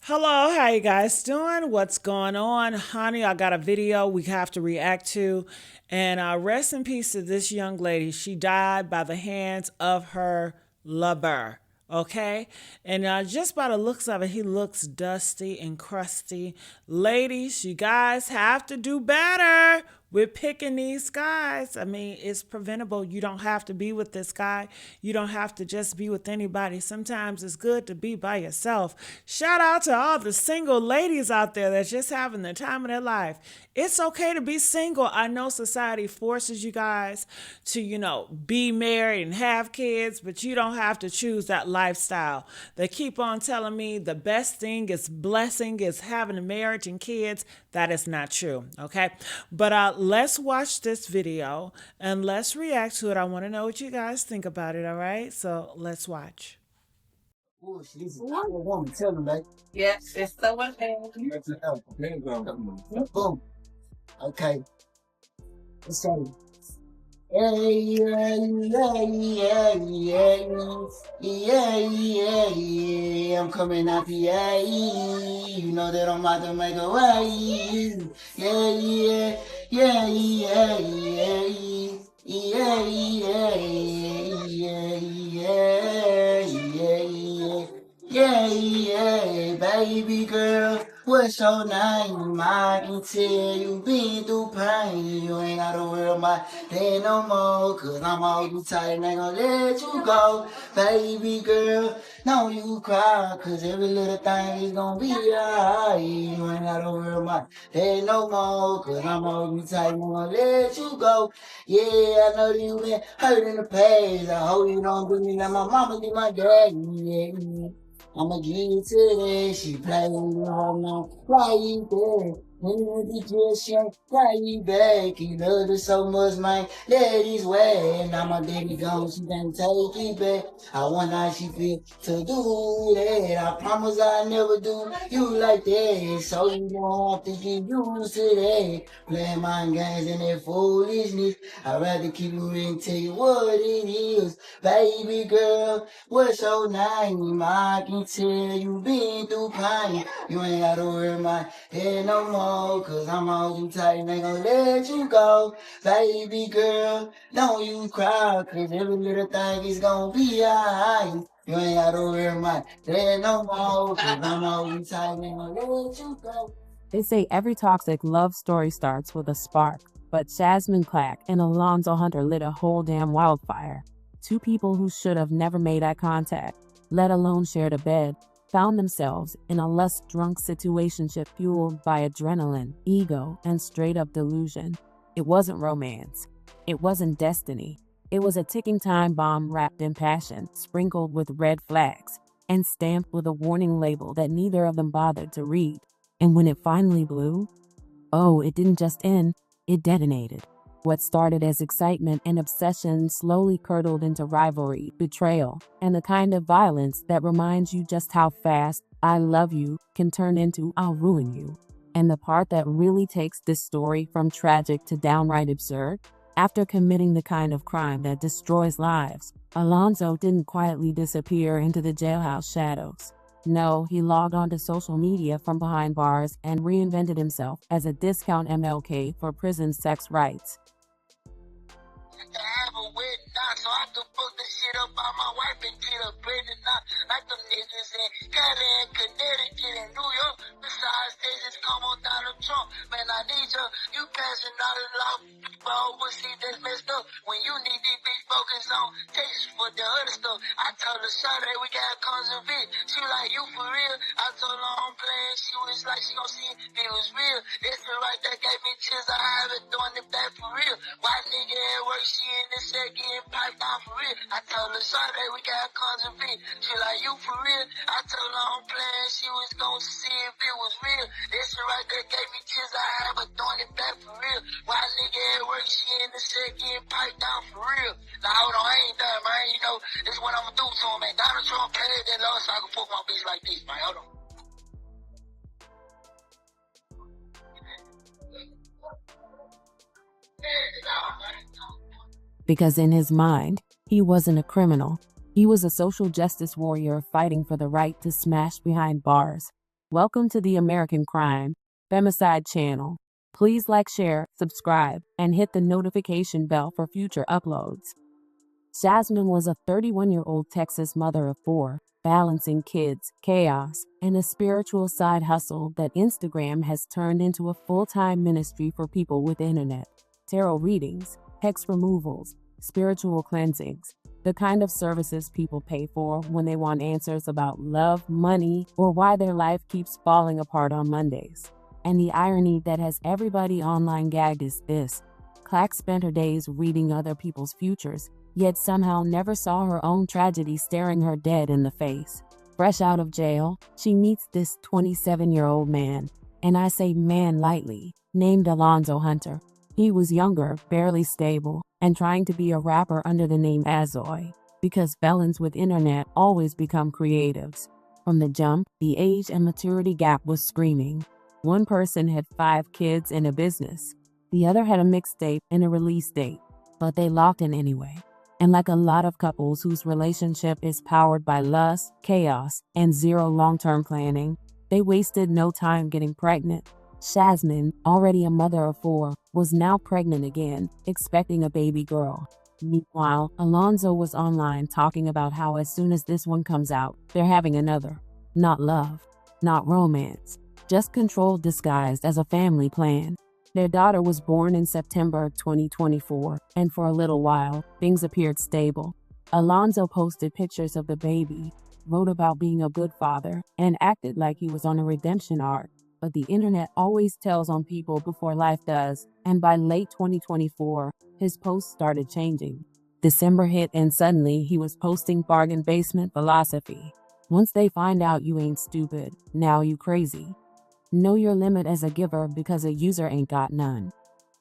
Hello, how you guys doing? What's going on? Honey, I got a video we have to react to. And rest in peace to this young lady. She died by the hands of her lover. Okay? And just by the looks of it, he looks dusty and crusty. Ladies, you guys have to do better. We're picking these guys. I mean, it's preventable. You don't have to be with this guy. You don't have to just be with anybody. Sometimes it's good to be by yourself. Shout out to all the single ladies out there that's just having the time of their life. It's okay to be single. I know society forces you guys to, be married and have kids, but you don't have to choose that lifestyle. They keep on telling me the best thing is blessing is having a marriage and kids. That is not true. Okay. But let's watch this video and let's react to it. I want to know what you guys think about it. All right. So let's watch. Oh, she's a tired woman. Tell him, like, Yes, it's so much pain. boom. Okay, let's go. Hey, yeah, yeah, yeah, yeah, yeah, yeah, yeah. I'm coming out the A. You know that I'm about to make a way. Yeah, yeah, yeah, yeah, yeah, yeah, yeah, yeah, yeah, yeah, yeah, yeah, baby girl. What's your name? I can tell you been through pain. You ain't gotta worry about that no more. Cause I'm holding tight and ain't gonna let you go. Baby girl, no you cry. Cause every little thing is gonna be alright. You ain't gotta worry about that no more. Cause I'm holding tight and ain't gonna let you go. Yeah, I know you been hurt in the past. I hope you don't do me like my mama did my daddy. Yeah. I'ma give it to that. She play with her now. Why you there? When you get your shit, why you back? You love her so much, man. Ladies way. Now my daddy gone, she done take it back. I wonder how she feel to do that. I promise I never do you like that. So you don't have to get used to that. Playing mind games and that foolishness. I'd rather keep it real and tell you what it is. Baby girl, what's your name? I can tell you been through pain. You ain't gotta worry my head no more. Cause I'm holding tight and ain't gonna let you go. Baby girl, don't you cry. Cause every little thing is gonna be alright. You ain't gotta worry my head no more. Cause I'm holding tight and ain't gonna let you go. They say every toxic love story starts with a spark, but Jasmine Clack and Alonzo Hunter lit a whole damn wildfire. Two people who should have never made eye contact, let alone shared a bed, found themselves in a lust-drunk situationship fueled by adrenaline, ego, and straight-up delusion. It wasn't romance. It wasn't destiny. It was a ticking time bomb wrapped in passion, sprinkled with red flags, and stamped with a warning label that neither of them bothered to read. And when it finally blew, oh, it didn't just end, it detonated. What started as excitement and obsession slowly curdled into rivalry, betrayal, and the kind of violence that reminds you just how fast "I love you" can turn into "I'll ruin you." And the part that really takes this story from tragic to downright absurd, after committing the kind of crime that destroys lives, Alonzo didn't quietly disappear into the jailhouse shadows. No, he logged onto social media from behind bars and reinvented himself as a discount MLK for prison sex rights. To have a wedding now, so I can fuck this shit up by my wife and get her pregnant now. Like them niggas in Cali and Connecticut and New York. Besides, they just come on Donald Trump. Man, I need you. You passing out of law. But overseas, that's messed up. When you need to be focused on Texas for the other stuff. I told her, Saturday we got cons of it. She like, you for real? I told her I'm playing. She was like, she gon' see it was real. This the right that gave me chills. I haven't done it back for real. Why nigga at work? She in the set getting piped down for real. I told her Sunday we got cons of it. She like, you for real? I told her I'm playing. She was gon' see if it was real. This right there gave me chills. I haven't done it back for real. Why nigga at work? She in the set getting piped down for real. Now hold on, I ain't done, man. You know, this is what I'ma do to him, man. Donald Trump paid that law so I can fuck my bitch like this, man. Hold on. Because in his mind, he wasn't a criminal. He was a social justice warrior fighting for the right to smash behind bars. Welcome to the American Crime Femicide channel. Please like, share, subscribe, and hit the notification bell for future uploads. Jasmine was a 31-year-old Texas mother of 4, balancing kids, chaos, and a spiritual side hustle that Instagram has turned into a full-time ministry for people with internet. Tarot readings, hex removals, spiritual cleansings, the kind of services people pay for when they want answers about love, money, or why their life keeps falling apart on Mondays. And the irony that has everybody online gagged is this. Clack spent her days reading other people's futures, yet somehow never saw her own tragedy staring her dead in the face. Fresh out of jail, she meets this 27-year-old man, and I say man lightly, named Alonzo Hunter. He was younger, barely stable, and trying to be a rapper under the name Azoy, because felons with internet always become creatives. From the jump, the age and maturity gap was screaming. One person had 5 kids and a business. The other had a mixtape and a release date, but they locked in anyway. And like a lot of couples whose relationship is powered by lust, chaos, and zero long-term planning, they wasted no time getting pregnant. Jasmine, already a mother of 4, was now pregnant again, expecting a baby girl. Meanwhile, Alonzo was online talking about how as soon as this one comes out, they're having another. Not love, not romance, just control disguised as a family plan. Their daughter was born in September 2024, and for a little while, things appeared stable. Alonzo posted pictures of the baby, wrote about being a good father, and acted like he was on a redemption arc. But the internet always tells on people before life does, and by late 2024, his posts started changing. December hit and suddenly he was posting bargain basement philosophy. Once they find out you ain't stupid, now you crazy. Know your limit as a giver because a user ain't got none.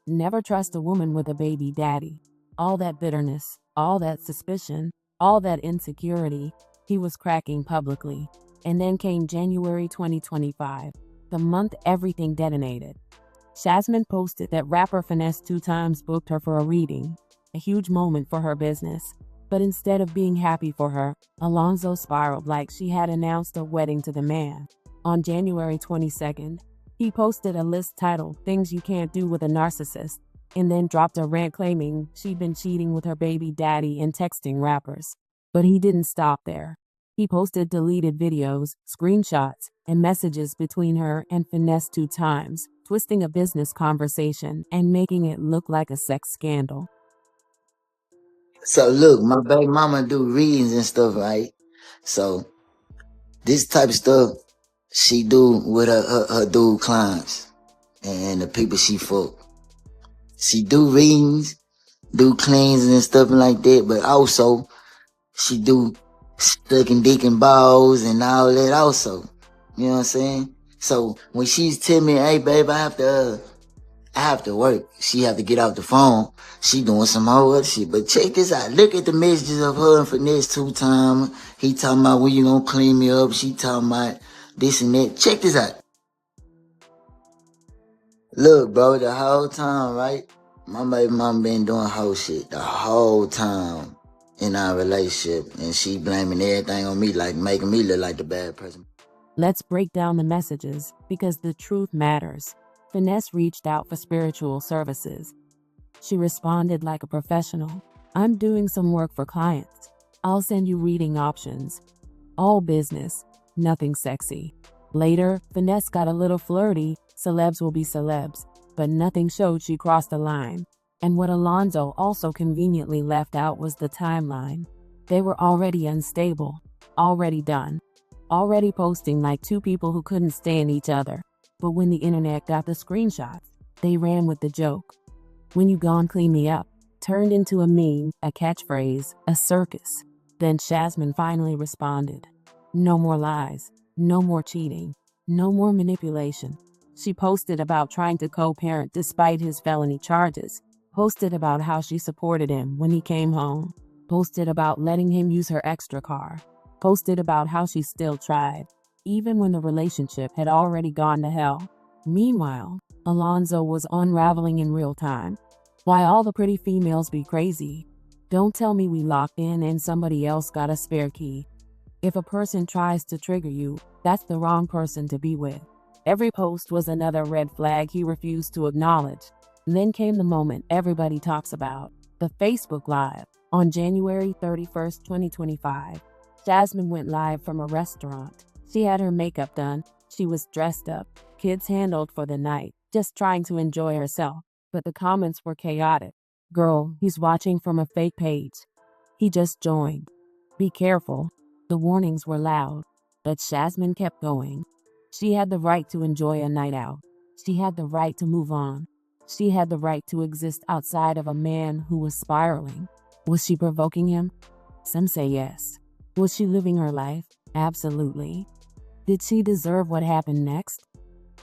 Never trust a woman with a baby daddy. All that bitterness, all that suspicion, all that insecurity, he was cracking publicly. And then came January 2025, the month everything detonated. Jasmine posted that rapper Finesse 2 times booked her for a reading, a huge moment for her business. But instead of being happy for her, Alonzo spiraled like she had announced a wedding to the man. On January 22nd, he posted a list titled Things You Can't Do with a Narcissist, and then dropped a rant claiming she'd been cheating with her baby daddy and texting rappers. But he didn't stop there. He posted deleted videos, screenshots, and messages between her and Finesse 2 times, twisting a business conversation and making it look like a sex scandal. So look, my baby mama do readings and stuff, right? So this type of stuff she do with her dude clients and the people she fuck. She do readings, do cleans and stuff like that, but also she do sucking dick and balls and all that also. You know what I'm saying? So when she's telling me, hey babe, I have to work. She have to get off the phone. She doing some whole other shit. But check this out. Look at the messages of her and Finesse 2 times. He talking about when you gonna clean me up. She talking about this and that. Check this out. Look, bro, the whole time, right? My baby mama been doing whole shit the whole time in our relationship. And she blaming everything on me, like making me look like the bad person. Let's break down the messages, because the truth matters. Finesse reached out for spiritual services. She responded like a professional. I'm doing some work for clients. I'll send you reading options. All business, nothing sexy. Later, Finesse got a little flirty. Celebs will be celebs. But nothing showed she crossed the line. And what Alonzo also conveniently left out was the timeline. They were already unstable, already done, already posting like 2 people who couldn't stand each other. But when the internet got the screenshots, they ran with the joke. When you gone clean me up, turned into a meme, a catchphrase, a circus. Then Jasmine finally responded. No more lies, no more cheating, no more manipulation. She posted about trying to co-parent despite his felony charges, posted about how she supported him when he came home, posted about letting him use her extra car, posted about how she still tried, even when the relationship had already gone to hell. Meanwhile, Alonzo was unraveling in real time. Why all the pretty females be crazy? Don't tell me we locked in and somebody else got a spare key. If a person tries to trigger you, that's the wrong person to be with. Every post was another red flag he refused to acknowledge. Then came the moment everybody talks about, the Facebook Live. On January 31st, 2025, Jasmine went live from a restaurant. She had her makeup done, she was dressed up, kids handled for the night, just trying to enjoy herself. But the comments were chaotic. Girl, he's watching from a fake page. He just joined. Be careful. The warnings were loud, but Jasmine kept going. She had the right to enjoy a night out. She had the right to move on. She had the right to exist outside of a man who was spiraling. Was she provoking him? Some say yes. Was she living her life? Absolutely. Did she deserve what happened next?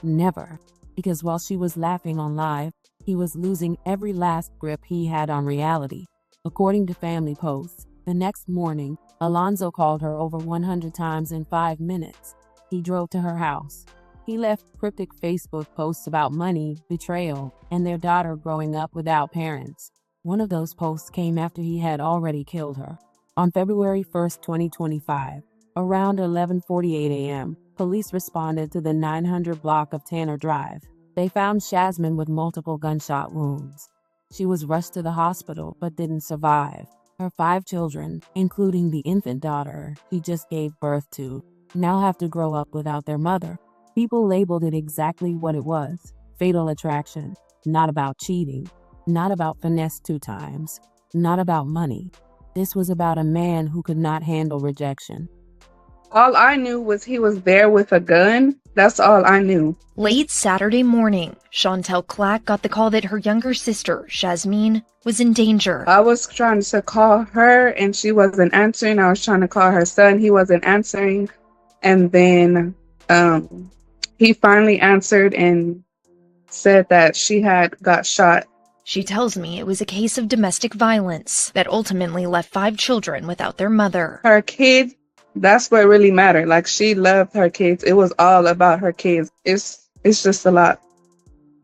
Never. Because while she was laughing on live, he was losing every last grip he had on reality. According to family posts, the next morning, Alonzo called her over 100 times in 5 minutes. He drove to her house. He left cryptic Facebook posts about money, betrayal, and their daughter growing up without parents. One of those posts came after he had already killed her. On February 1st, 2025, around 11:48 a.m., police responded to the 900 block of Tanner Drive. They found Jasmine with multiple gunshot wounds. She was rushed to the hospital but didn't survive. Her 5 children, including the infant daughter she just gave birth to, now have to grow up without their mother. People labeled it exactly what it was: fatal attraction. Not about cheating, not about finesse 2 times, not about money. This was about a man who could not handle rejection. All I knew was he was there with a gun. That's all I knew. Late Saturday morning, Chantel Clack got the call that her younger sister, Jasmine, was in danger. I was trying to call her and she wasn't answering. I was trying to call her son. He wasn't answering. And then he finally answered and said that she had got shot. She tells me it was a case of domestic violence that ultimately left 5 children without their mother. Her kids, that's what really mattered. Like, she loved her kids. It was all about her kids. It's just a lot.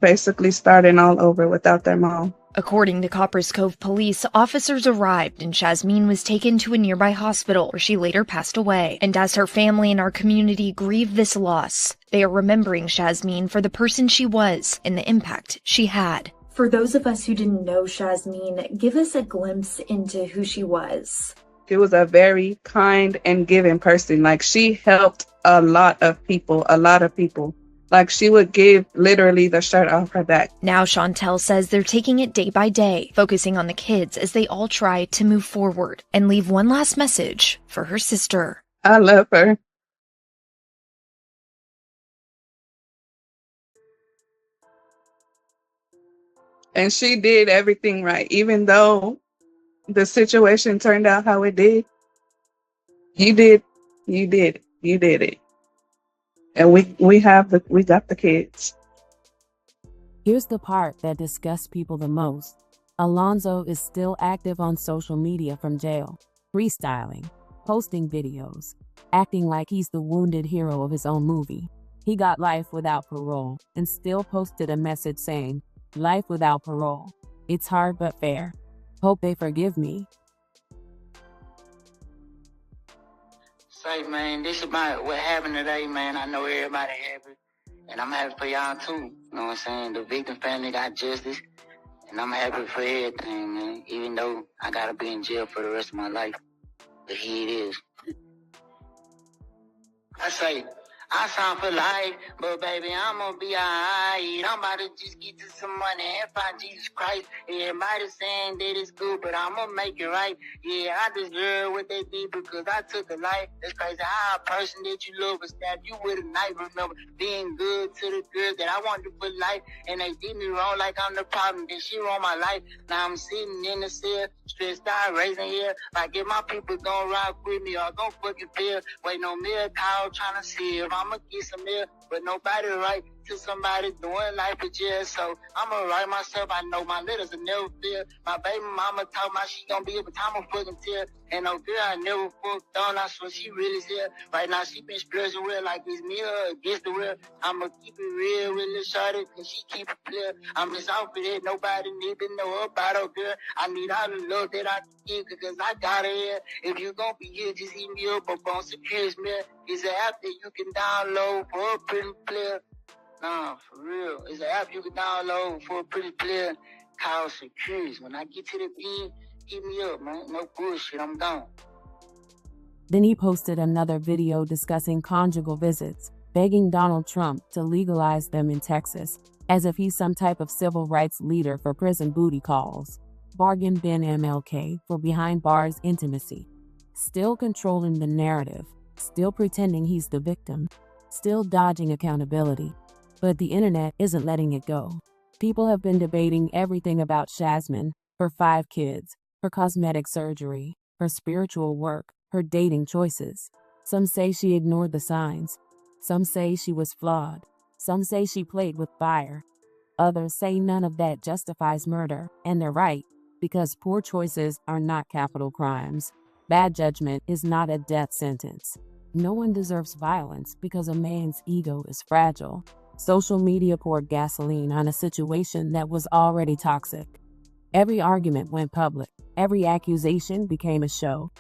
Basically starting all over without their mom. According to Coppers Cove police, officers arrived and Jasmine was taken to a nearby hospital where she later passed away. And as her family and our community grieve this loss, they are remembering Jasmine for the person she was and the impact she had. For those of us who didn't know Jasmine, give us a glimpse into who she was. She was a very kind and giving person. Like, she helped a lot of people. Like, she would give literally the shirt off her back. Now Chantel says they're taking it day by day, focusing on the kids as they all try to move forward and leave one last message for her sister. I love her. And she did everything right, even though the situation turned out how it did. You did it. And we got the kids. Here's the part that disgusts people the most. Alonzo is still active on social media from jail, freestyling, posting videos, acting like he's the wounded hero of his own movie. He got life without parole and still posted a message saying, "Life without parole. It's hard but fair. Hope they forgive me." Say, man, this about what happened today, man. I know everybody happy, and I'm happy for y'all too. You know what I'm saying? The victim family got justice, and I'm happy for everything, man. Even though I gotta be in jail for the rest of my life, but here it is. I say, I sound for life, but baby, I'm gonna be alright. I'm about to just get to some money and find Jesus Christ. Everybody saying that it's good, but I'm gonna make it right. Yeah, I deserve what they did because I took a life. It's crazy how a person that you love will stab you with a knife. Remember being good to the girls that I wanted to put life, and they did me wrong like I'm the problem. Then she ruined my life. Now I'm sitting in the cell, stressed out, raising hell. Like if my people gon' rock with me or gon' fucking feel. Waiting on me a call trying to see if I'ma get some milk, but nobody right. to somebody doing life in jail. So I'ma write myself. I know my letters will never fail. My baby mama talk about she gonna be able to time a fucking tell. And no girl I never fucked on. I swear she really here. Right now she been splurging real like it's me or against the real. I'ma keep it real with Lil Shorty cause she keep it clear. I'm just out for that. Nobody need to know about her girl. I need all the love that I can give cause I got her here. If you gon' be here, just hit me up on Securities Mail. It's an app that you can download for a pretty player. Nah, for real. It's an app you can download for a pretty player called Securities. When I get to the beat, hit me up, man. No bullshit, I'm gone. Then he posted another video discussing conjugal visits, begging Donald Trump to legalize them in Texas, as if he's some type of civil rights leader for prison booty calls. Bargain bin MLK for behind bars intimacy. Still controlling the narrative, still pretending he's the victim, still dodging accountability. But the internet isn't letting it go. People have been debating everything about Shazmin, her 5 kids, her cosmetic surgery, her spiritual work, her dating choices. Some say she ignored the signs. Some say she was flawed. Some say she played with fire. Others say none of that justifies murder, and they're right, because poor choices are not capital crimes. Bad judgment is not a death sentence. No one deserves violence because a man's ego is fragile. Social media poured gasoline on a situation that was already toxic. Every argument went public. Every accusation became a show.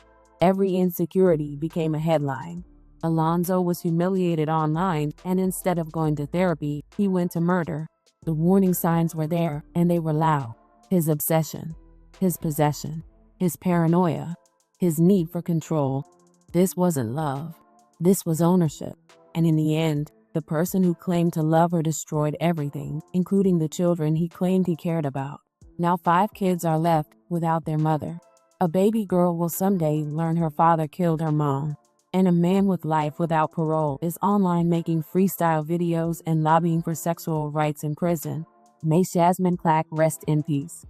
Every insecurity became a headline. Alonzo was humiliated online, and instead of going to therapy, he went to murder. The warning signs were there, and they were loud. His obsession, his possession, his paranoia, his need for control. This wasn't love. This was ownership. And in the end, the person who claimed to love her destroyed everything, including the children he claimed he cared about. Now 5 kids are left without their mother. A baby girl will someday learn her father killed her mom. And a man with life without parole is online making freestyle videos and lobbying for sexual rights in prison. May Shazmin Clack rest in peace.